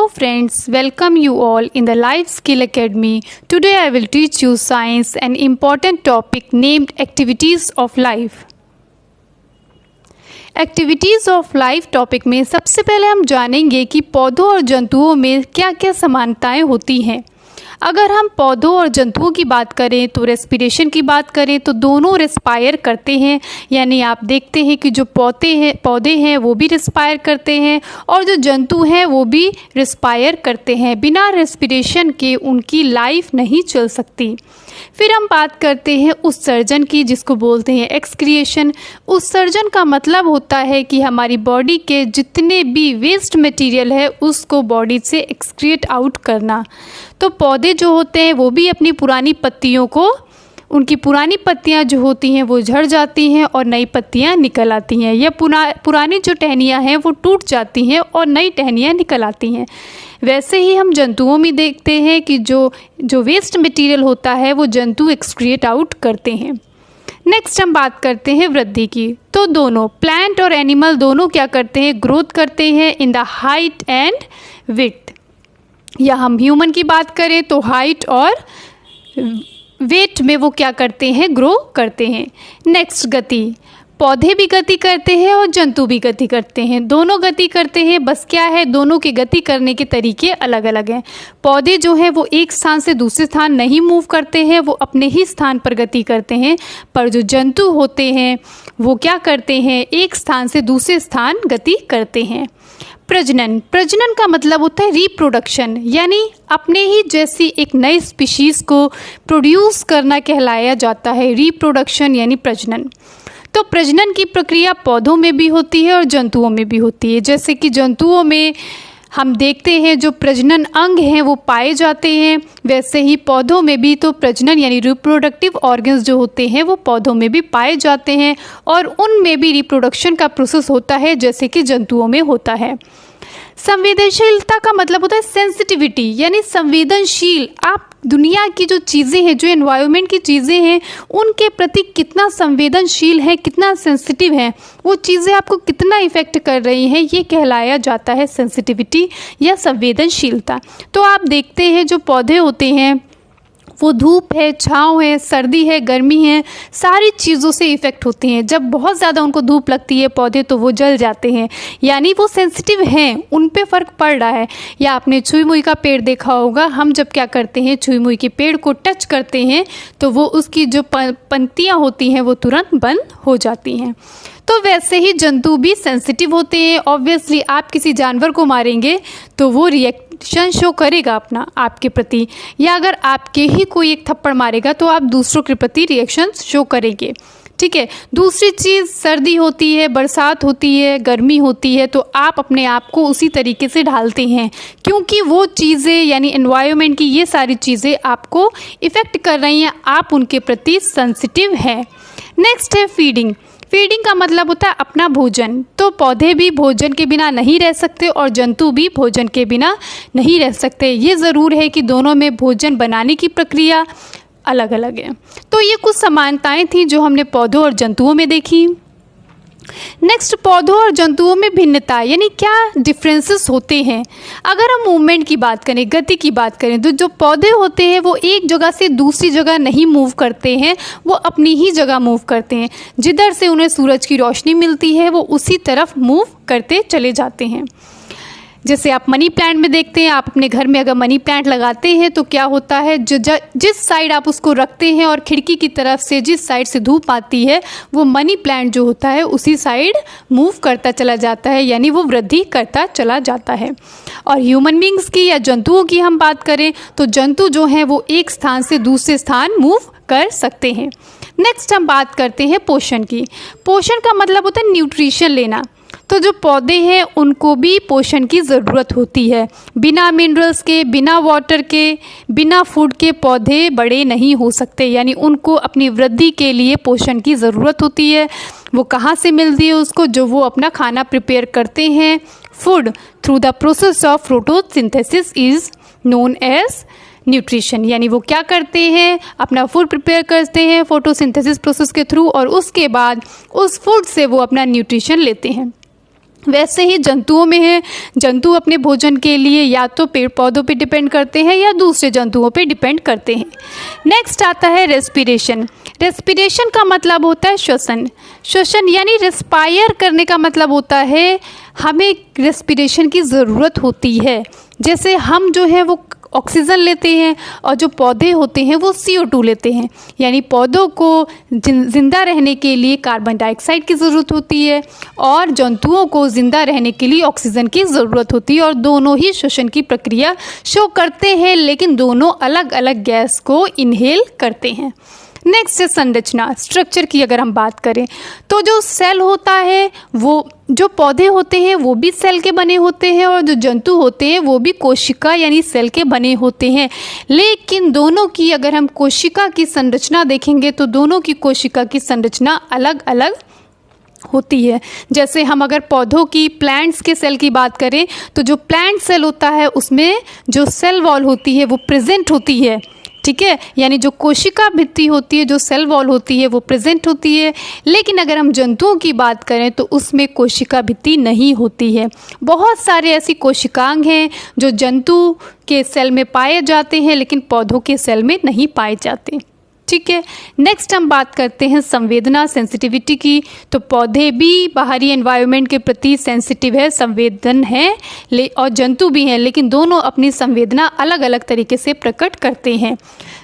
friends, welcome you all in the Life Skill Academy. Today I will teach you science, an important topic named activities of life. Activities of life topic में सबसे पहले हम जानेंगे कि पौधों और जंतुओं में क्या क्या समानताएं होती हैं। अगर हम पौधों और जंतुओं की बात करें तो रेस्पिरेशन की बात करें तो दोनों रेस्पायर करते हैं, यानी आप देखते हैं कि जो पौधे हैं वो भी रेस्पायर करते हैं और जो जंतु हैं वो भी रेस्पायर करते हैं। बिना रेस्पिरेशन के उनकी लाइफ नहीं चल सकती। फिर हम बात करते हैं उत्सर्जन की, जिसको बोलते हैं एक्सक्रिएशन। उत्सर्जन का मतलब होता है कि हमारी बॉडी के जितने भी वेस्ट मटेरियल है उसको बॉडी से एक्सक्रिएट आउट करना। तो पौधे जो होते हैं वो भी अपनी पुरानी पत्तियों को, उनकी पुरानी पत्तियां जो होती हैं वो झड़ जाती हैं और नई पत्तियां निकल आती हैं, या पुरानी जो टहनियां हैं वो टूट जाती हैं और नई टहनियां निकल आती हैं। वैसे ही हम जंतुओं में देखते हैं कि जो वेस्ट मटेरियल होता है वो जंतु एक्सक्रिएट आउट करते हैं। नेक्स्ट हम बात करते हैं वृद्धि की। तो दोनों प्लांट और एनिमल दोनों क्या करते हैं, ग्रोथ करते हैं in the height and width. या हम ह्यूमन की बात करें तो हाइट और वेट में वो क्या करते हैं, ग्रो करते हैं। नेक्स्ट गति। पौधे भी गति करते हैं और जंतु भी गति करते हैं, दोनों गति करते हैं। बस क्या है, दोनों के गति करने के तरीके अलग अलग हैं। पौधे जो हैं वो एक स्थान से दूसरे स्थान नहीं मूव करते हैं, वो अपने ही स्थान पर गति करते हैं। पर जो जंतु होते हैं वो क्या करते हैं, एक स्थान से दूसरे स्थान गति करते हैं। प्रजनन का मतलब होता है रिप्रोडक्शन, यानी अपने ही जैसी एक नई स्पीशीज़ को प्रोड्यूस करना कहलाया जाता है रिप्रोडक्शन यानी प्रजनन। तो प्रजनन की प्रक्रिया पौधों में भी होती है और जंतुओं में भी होती है। जैसे कि जंतुओं में हम देखते हैं जो प्रजनन अंग हैं वो पाए जाते हैं, वैसे ही पौधों में भी तो प्रजनन यानी रिप्रोडक्टिव ऑर्गन्स जो होते हैं वो पौधों में भी पाए जाते हैं और उनमें भी रिप्रोडक्शन का प्रोसेस होता है जैसे कि जंतुओं में होता है। संवेदनशीलता का मतलब होता है सेंसिटिविटी, यानी संवेदनशील। आप दुनिया की जो चीज़ें हैं, जो एनवायरनमेंट की चीज़ें हैं, उनके प्रति कितना संवेदनशील है, कितना सेंसिटिव है, वो चीज़ें आपको कितना इफ़ेक्ट कर रही हैं, ये कहलाया जाता है सेंसिटिविटी या संवेदनशीलता। तो आप देखते हैं जो पौधे होते हैं वो धूप है, छाँव है, सर्दी है, गर्मी है, सारी चीज़ों से इफ़ेक्ट होते हैं। जब बहुत ज़्यादा उनको धूप लगती है पौधे तो वो जल जाते हैं, यानी वो सेंसिटिव हैं, उन पे फ़र्क पड़ रहा है। या आपने छुई मुई का पेड़ देखा होगा, हम जब क्या करते हैं, छुई मुई के पेड़ को टच करते हैं तो वो उसकी जो पंक्तियाँ होती हैं वो तुरंत बंद हो जाती हैं। तो वैसे ही जंतु भी सेंसिटिव होते हैं। ऑब्वियसली आप किसी जानवर को मारेंगे तो वो रिएक्शन शो करेगा अपना आपके प्रति, या अगर आपके ही कोई एक थप्पड़ मारेगा तो आप दूसरों के प्रति रिएक्शन शो करेंगे। ठीक है। दूसरी चीज़, सर्दी होती है, बरसात होती है, गर्मी होती है, तो आप अपने आप को उसी तरीके से ढालते हैं क्योंकि वो चीज़ें यानी एनवायरनमेंट की ये सारी चीज़ें आपको इफ़ेक्ट कर रही हैं, आप उनके प्रति सेंसिटिव हैं। नेक्स्ट है फीडिंग का मतलब होता है अपना भोजन। तो पौधे भी भोजन के बिना नहीं रह सकते और जंतु भी भोजन के बिना नहीं रह सकते। ये ज़रूर है कि दोनों में भोजन बनाने की प्रक्रिया अलग अलग है। तो ये कुछ समानताएं थी जो हमने पौधों और जंतुओं में देखी। नेक्स्ट, पौधों और जंतुओं में भिन्नता यानी क्या डिफरेंसेस होते हैं। अगर हम मूवमेंट की बात करें, गति की बात करें, तो जो पौधे होते हैं वो एक जगह से दूसरी जगह नहीं मूव करते हैं, वो अपनी ही जगह मूव करते हैं। जिधर से उन्हें सूरज की रोशनी मिलती है वो उसी तरफ मूव करते चले जाते हैं। जैसे आप मनी प्लांट में देखते हैं, आप अपने घर में अगर मनी प्लांट लगाते हैं तो क्या होता है, जिस साइड आप उसको रखते हैं और खिड़की की तरफ से जिस साइड से धूप आती है वो मनी प्लांट जो होता है उसी साइड मूव करता चला जाता है, यानी वो वृद्धि करता चला जाता है। और ह्यूमन बींग्स की या जंतुओं की हम बात करें तो जंतु जो हैं वो एक स्थान से दूसरे स्थान मूव कर सकते हैं। नेक्स्ट हम बात करते हैं पोषण की। पोषण का मतलब होता है न्यूट्रिशन लेना। तो जो पौधे हैं उनको भी पोषण की ज़रूरत होती है। बिना मिनरल्स के, बिना वाटर के, बिना फूड के पौधे बड़े नहीं हो सकते, यानी उनको अपनी वृद्धि के लिए पोषण की ज़रूरत होती है। वो कहाँ से मिलती है उसको, जो वो अपना खाना प्रिपेयर करते हैं। Food through the process of photosynthesis is known as nutrition, यानी वो क्या करते हैं, अपना फूड प्रिपेयर करते हैं फोटोसिंथेसिस प्रोसेस के थ्रू और उसके बाद उस फूड से वो अपना न्यूट्रिशन लेते हैं। वैसे ही जंतुओं में है, जंतु अपने भोजन के लिए या तो पेड़ पौधों पे डिपेंड करते हैं या दूसरे जंतुओं पे डिपेंड करते हैं। नेक्स्ट आता है रेस्पिरेशन। रेस्पिरेशन का मतलब होता है श्वसन। श्वसन यानी रेस्पायर करने का मतलब होता है हमें रेस्पिरेशन की ज़रूरत होती है। जैसे हम जो है वो ऑक्सीजन लेते हैं और जो पौधे होते हैं वो CO2 लेते हैं, यानी पौधों को ज़िंदा रहने के लिए कार्बन डाइऑक्साइड की ज़रूरत होती है और जंतुओं को ज़िंदा रहने के लिए ऑक्सीजन की ज़रूरत होती है, और दोनों ही श्वसन की प्रक्रिया शो करते हैं, लेकिन दोनों अलग अलग गैस को इनहेल करते हैं। नेक्स्ट है संरचना, स्ट्रक्चर की अगर हम बात करें तो जो सेल होता है वो, जो पौधे होते हैं वो भी सेल के बने होते हैं और जो जंतु होते हैं वो भी कोशिका यानी सेल के बने होते हैं। लेकिन दोनों की अगर हम कोशिका की संरचना देखेंगे तो दोनों की कोशिका की संरचना अलग अलग होती है। जैसे हम अगर पौधों की, प्लांट्स के सेल की बात करें तो जो प्लांट सेल होता है उसमें जो सेल वॉल होती है वो प्रेजेंट होती है, ठीक है, यानी जो कोशिका भित्ति होती है, जो सेल वॉल होती है वो प्रेजेंट होती है। लेकिन अगर हम जंतुओं की बात करें तो उसमें कोशिका भित्ति नहीं होती है। बहुत सारे ऐसी कोशिकांग हैं जो जंतु के सेल में पाए जाते हैं लेकिन पौधों के सेल में नहीं पाए जाते, ठीक है। नेक्स्ट हम बात करते हैं संवेदना, सेंसिटिविटी की। तो पौधे भी बाहरी एनवायरनमेंट के प्रति सेंसिटिव है, संवेदन है, और जंतु भी हैं, लेकिन दोनों अपनी संवेदना अलग अलग तरीके से प्रकट करते हैं।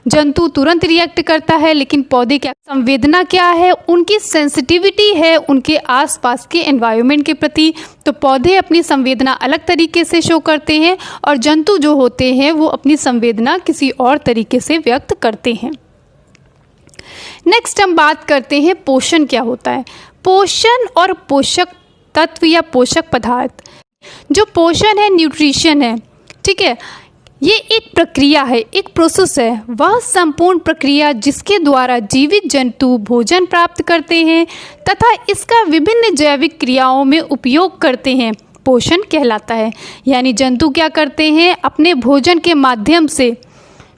जंतु तुरंत रिएक्ट करता है, लेकिन पौधे क्या संवेदना क्या है, उनकी सेंसिटिविटी है उनके आसपास के एनवायरनमेंट के प्रति। तो पौधे अपनी संवेदना अलग तरीके से शो करते हैं और जंतु जो होते हैं वो अपनी संवेदना किसी और तरीके से व्यक्त करते हैं। नेक्स्ट हम बात करते हैं पोषण क्या होता है। पोषण और पोषक तत्व या पोषक पदार्थ, जो पोषण है, न्यूट्रिशन है, ठीक है, ये एक प्रक्रिया है, एक प्रोसेस है, वह संपूर्ण प्रक्रिया जिसके द्वारा जीवित जंतु भोजन प्राप्त करते हैं तथा इसका विभिन्न जैविक क्रियाओं में उपयोग करते हैं, पोषण कहलाता है। यानी जंतु क्या करते हैं, अपने भोजन के माध्यम से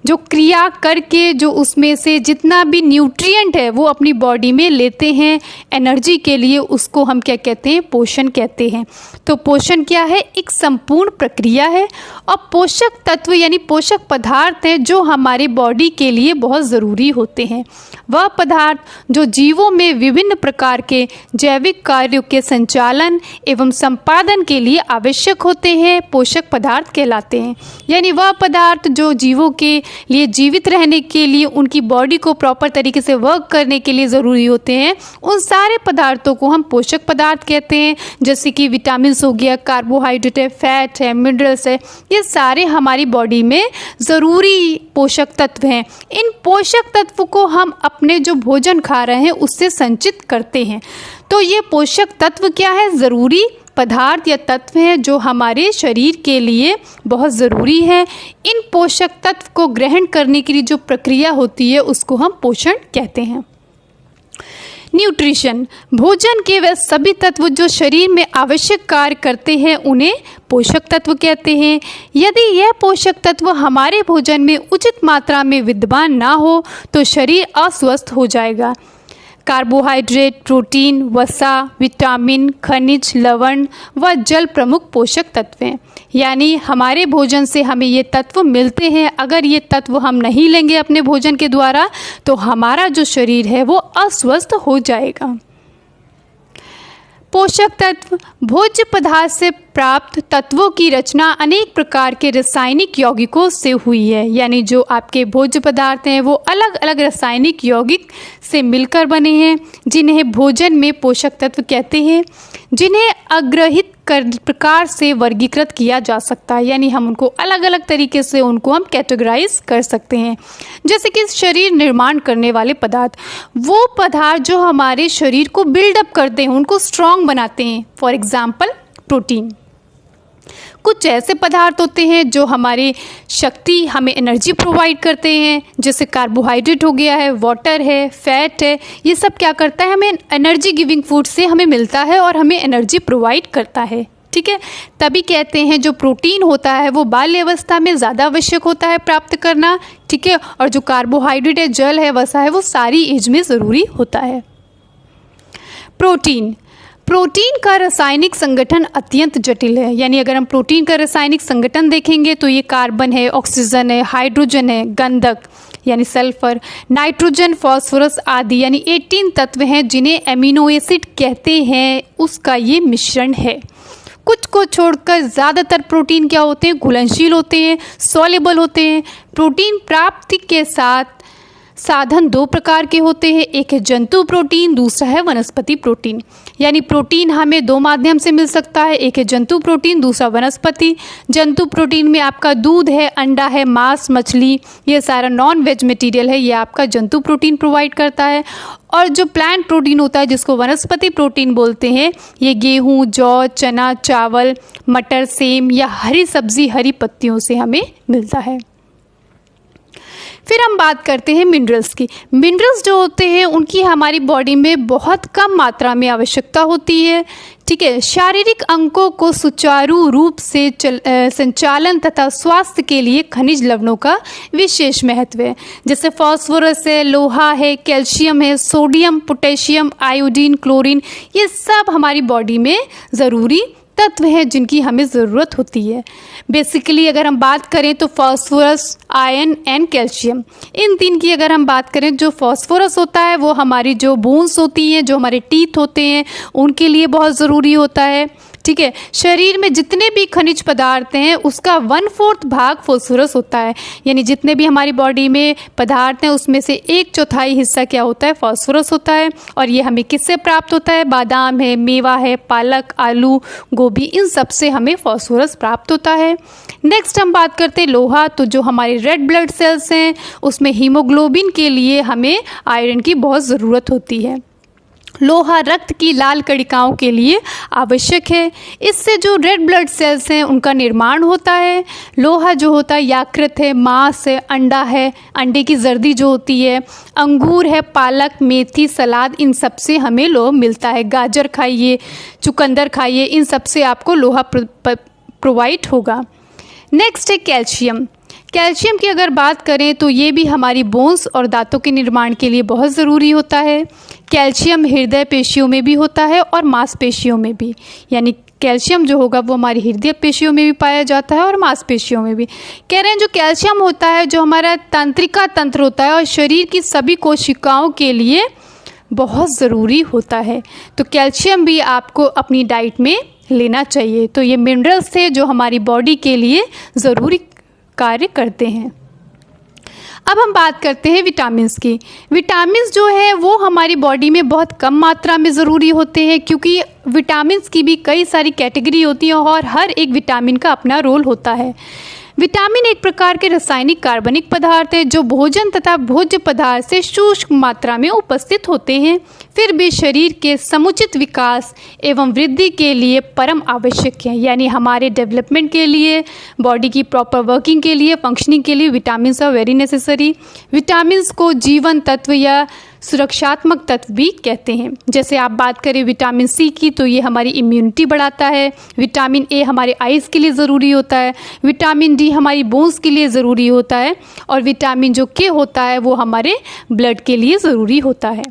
जो क्रिया करके जो उसमें से जितना भी न्यूट्रिएंट है वो अपनी बॉडी में लेते हैं एनर्जी के लिए, उसको हम क्या कहते हैं, पोषण कहते हैं। तो पोषण क्या है, एक संपूर्ण प्रक्रिया है। और पोषक तत्व यानी पोषक पदार्थ हैं जो हमारी बॉडी के लिए बहुत ज़रूरी होते हैं। वह पदार्थ जो जीवों में विभिन्न प्रकार के जैविक कार्यों के संचालन एवं संपादन के लिए आवश्यक होते हैं, पोषक पदार्थ कहलाते हैं। यानी वह पदार्थ जो जीवों के लिए जीवित रहने के लिए, उनकी बॉडी को प्रॉपर तरीके से वर्क करने के लिए ज़रूरी होते हैं, उन सारे पदार्थों को हम पोषक पदार्थ कहते हैं। जैसे कि विटामिन्स हो गया, कार्बोहाइड्रेट है, फैट है, मिनरल्स है, ये सारे हमारी बॉडी में ज़रूरी पोषक तत्व हैं। इन पोषक तत्व को हम अपने जो भोजन खा रहे हैं उससे संचित करते हैं। तो ये पोषक तत्व क्या है, ज़रूरी पदार्थ या तत्व हैं जो हमारे शरीर के लिए बहुत ज़रूरी है। इन पोषक तत्व को ग्रहण करने के लिए जो प्रक्रिया होती है उसको हम पोषण कहते हैं। न्यूट्रिशन, भोजन के वे सभी तत्व जो शरीर में आवश्यक कार्य करते हैं उन्हें पोषक तत्व कहते हैं। यदि यह पोषक तत्व हमारे भोजन में उचित मात्रा में विद्यमान ना हो तो शरीर अस्वस्थ हो जाएगा। कार्बोहाइड्रेट, प्रोटीन, वसा, विटामिन, खनिज, लवण व जल प्रमुख पोषक तत्व हैं। यानी हमारे भोजन से हमें ये तत्व मिलते हैं। अगर ये तत्व हम नहीं लेंगे अपने भोजन के द्वारा तो हमारा जो शरीर है वो अस्वस्थ हो जाएगा। पोषक तत्व, भोज्य पदार्थ से प्राप्त तत्वों की रचना अनेक प्रकार के रासायनिक यौगिकों से हुई है। यानी जो आपके भोज्य पदार्थ हैं वो अलग अलग रासायनिक यौगिक से मिलकर बने हैं, जिन्हें भोजन में पोषक तत्व कहते हैं, जिन्हें अग्रहित प्रकार से वर्गीकृत किया जा सकता है। यानी हम उनको अलग अलग तरीके से उनको हम कैटेगराइज कर सकते हैं। जैसे कि शरीर निर्माण करने वाले पदार्थ, वो पदार्थ जो हमारे शरीर को बिल्डअप करते हैं, उनको स्ट्रॉन्ग बनाते हैं। For example protein. कुछ ऐसे पदार्थ होते हैं जो हमारी शक्ति, हमें एनर्जी प्रोवाइड करते हैं, जैसे कार्बोहाइड्रेट हो गया है, वाटर है, फैट है, ये सब क्या करता है, हमें एनर्जी गिविंग फूड से हमें मिलता है और हमें एनर्जी प्रोवाइड करता है, ठीक है। तभी कहते हैं जो प्रोटीन होता है वो बाल्य अवस्था में ज़्यादा आवश्यक होता है प्राप्त करना, ठीक है, और जो कार्बोहाइड्रेट है, जल है, वसा है, वो सारी एज में ज़रूरी होता है। प्रोटीन, प्रोटीन का रासायनिक संगठन अत्यंत जटिल है। यानी अगर हम प्रोटीन का रासायनिक संगठन देखेंगे तो ये कार्बन है, ऑक्सीजन है, हाइड्रोजन है, गंधक यानी सल्फर, नाइट्रोजन, फास्फोरस आदि यानी 18 तत्व हैं जिन्हें एमिनो एसिड कहते हैं, उसका ये मिश्रण है। कुछ को छोड़कर ज़्यादातर प्रोटीन क्या होते हैं, घुलनशील होते हैं, सॉल्युबल होते हैं। प्रोटीन प्राप्ति के साथ साधन दो प्रकार के होते हैं, एक है जंतु प्रोटीन, दूसरा है वनस्पति प्रोटीन। यानी प्रोटीन हमें दो माध्यम से मिल सकता है, एक है जंतु प्रोटीन, दूसरा वनस्पति। जंतु प्रोटीन में आपका दूध है, अंडा है, मांस, मछली, ये सारा नॉन वेज मटेरियल है, ये आपका जंतु प्रोटीन प्रोवाइड करता है। और जो प्लांट प्रोटीन होता है जिसको वनस्पति प्रोटीन बोलते हैं, ये गेहूँ, जौ, चना, चावल, मटर, सेम या हरी सब्जी, हरी पत्तियों से हमें मिलता है। फिर हम बात करते हैं मिनरल्स की। मिनरल्स जो होते हैं उनकी हमारी बॉडी में बहुत कम मात्रा में आवश्यकता होती है। ठीक है, शारीरिक अंगों को सुचारू रूप से संचालन तथा स्वास्थ्य के लिए खनिज लवणों का विशेष महत्व है। जैसे फास्फोरस है, लोहा है, कैल्शियम है, सोडियम, पोटेशियम, आयोडीन, क्लोरीन, ये सब हमारी बॉडी में ज़रूरी तत्व हैं जिनकी हमें ज़रूरत होती है। बेसिकली अगर हम बात करें तो फास्फोरस, आयरन एंड कैल्शियम, इन तीन की अगर हम बात करें, जो फास्फोरस होता है वो हमारी जो बोन्स होती हैं, जो हमारे टीथ होते हैं, उनके लिए बहुत ज़रूरी होता है। ठीक है, शरीर में जितने भी खनिज पदार्थ हैं उसका 1/4 भाग फास्फोरस होता है। यानी जितने भी हमारी बॉडी में पदार्थ हैं उसमें से 1/4 हिस्सा क्या होता है, फास्फोरस होता है। और ये हमें किससे प्राप्त होता है, बादाम है, मेवा है, पालक, आलू, गोभी, इन सब से हमें फास्फोरस प्राप्त होता है। नेक्स्ट हम बात करते हैं लोहा। तो जो हमारे रेड ब्लड सेल्स हैं उसमें हीमोग्लोबिन के लिए हमें आयरन की बहुत ज़रूरत होती है। लोहा रक्त की लाल कणिकाओं के लिए आवश्यक है। इससे जो रेड ब्लड सेल्स हैं उनका निर्माण होता है। लोहा जो होता है यकृत है, मांस है, अंडा है, अंडे की जर्दी जो होती है, अंगूर है, पालक, मेथी, सलाद, इन सब से हमें लोहा मिलता है। गाजर खाइए, चुकंदर खाइए, इन सब से आपको लोहा प्रोवाइड होगा। नेक्स्ट है कैल्शियम। कैल्शियम की अगर बात करें तो ये भी हमारी बोन्स और दांतों के निर्माण के लिए बहुत ज़रूरी होता है। कैल्शियम हृदय पेशियों में भी होता है और मांसपेशियों में भी। यानी कैल्शियम जो होगा वो हमारी हृदय पेशियों में भी पाया जाता है और मांसपेशियों में भी। कह रहे हैं जो कैल्शियम होता है जो हमारा तंत्रिका तंत्र होता है और शरीर की सभी कोशिकाओं के लिए बहुत ज़रूरी होता है। तो कैल्शियम भी आपको अपनी डाइट में लेना चाहिए। तो ये मिनरल्स थे जो हमारी बॉडी के लिए ज़रूरी कार्य करते हैं। अब हम बात करते हैं विटामिन्स की। विटामिन्स जो है वो हमारी बॉडी में बहुत कम मात्रा में ज़रूरी होते हैं, क्योंकि विटामिन्स की भी कई सारी कैटेगरी होती हैं और हर एक विटामिन का अपना रोल होता है। विटामिन एक प्रकार के रासायनिक कार्बनिक पदार्थ है जो भोजन तथा भोज्य पदार्थ से सूक्ष्म मात्रा में उपस्थित होते हैं, फिर भी शरीर के समुचित विकास एवं वृद्धि के लिए परम आवश्यक है। यानी हमारे डेवलपमेंट के लिए, बॉडी की प्रॉपर वर्किंग के लिए, फंक्शनिंग के लिए vitamins are very necessary. Vitamins को जीवन तत्व या सुरक्षात्मक तत्व भी कहते हैं। जैसे आप बात करें विटामिन सी की तो ये हमारी इम्यूनिटी बढ़ाता है। विटामिन ए हमारे आइज़ के लिए ज़रूरी होता है। विटामिन डी हमारी बोन्स के लिए ज़रूरी होता है और विटामिन जो के होता है वो हमारे ब्लड के लिए ज़रूरी होता है।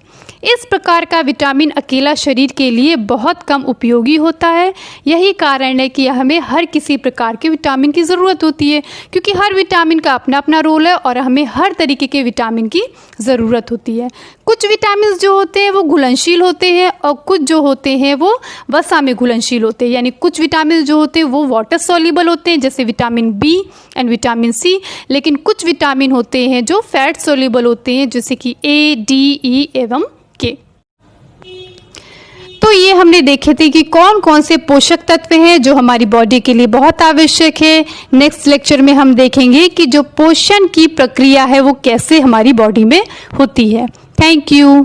इस प्रकार का विटामिन अकेला शरीर के लिए बहुत कम उपयोगी होता है। यही कारण है कि हमें हर किसी प्रकार के विटामिन की ज़रूरत होती है, क्योंकि हर विटामिन का अपना अपना रोल है और हमें हर तरीके के विटामिन की ज़रूरत होती है। कुछ विटामिन जो होते हैं वो घुलनशील होते हैं और कुछ जो होते हैं वो वसा में घुलनशील होते हैं। यानी कुछ विटामिन जो होते हैं वो वाटर सॉल्युबल होते हैं, जैसे vitamin B and vitamin C, लेकिन कुछ विटामिन होते हैं जो फैट सॉल्युबल होते हैं, जैसे कि ए, डी, ई एवं के। तो ये हमने देखे थे कि कौन कौन से पोषक तत्व हैं जो हमारी बॉडी के लिए बहुत आवश्यक है। नेक्स्ट लेक्चर में हम देखेंगे कि जो पोषण की प्रक्रिया है वो कैसे हमारी बॉडी में होती है। Thank you.